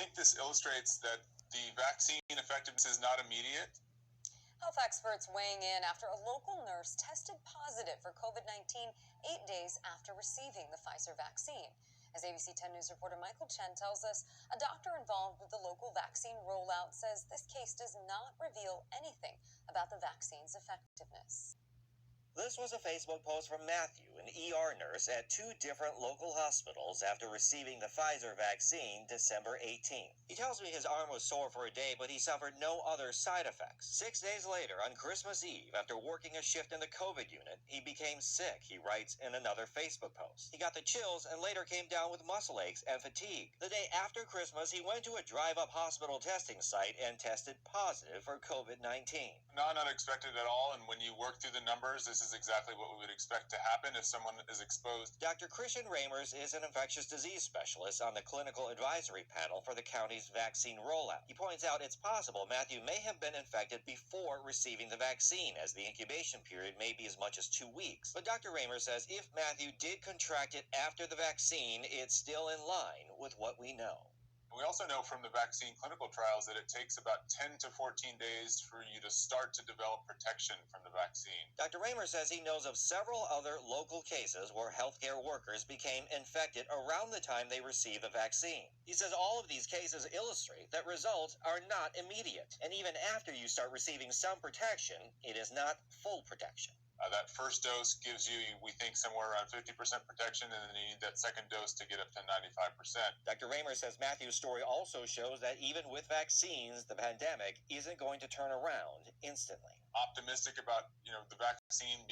think this illustrates that the vaccine effectiveness is not immediate. Health experts weighing in after a local nurse tested positive for COVID-19 8 days after receiving the Pfizer vaccine. As ABC 10 News reporter Michael Chen tells us, a doctor involved with the local vaccine rollout says this case does not reveal anything about the vaccine's effectiveness. This was a Facebook post from Matthew, an ER nurse at two different local hospitals after receiving the Pfizer vaccine December 18th. He tells me his arm was sore for a day, but he suffered no other side effects. 6 days later, on Christmas Eve, after working a shift in the COVID unit, he became sick, he writes in another Facebook post. He got the chills and later came down with muscle aches and fatigue. The day after Christmas, he went to a drive-up hospital testing site and tested positive for COVID-19. Not unexpected at all, and when you work through the numbers, this is exactly what we would expect to happen if someone is exposed. Dr. Christian Ramers is an infectious disease specialist on the clinical advisory panel for the county's vaccine rollout. He points out it's possible Matthew may have been infected before receiving the vaccine, as the incubation period may be as much as 2 weeks. But Dr. Ramers says if Matthew did contract it after the vaccine, it's still in line with what we know. We also know from the vaccine clinical trials that it takes about 10 to 14 days for you to start to develop protection from the vaccine. Dr. Raymer says he knows of several other local cases where healthcare workers became infected around the time they received the vaccine. He says all of these cases illustrate that results are not immediate, and even after you start receiving some protection, it is not full protection. That first dose gives you, we think, somewhere around 50% protection, and then you need that second dose to get up to 95%. Dr. Raymer says Matthew's story also shows that even with vaccines, the pandemic isn't going to turn around instantly. Optimistic about, the vaccine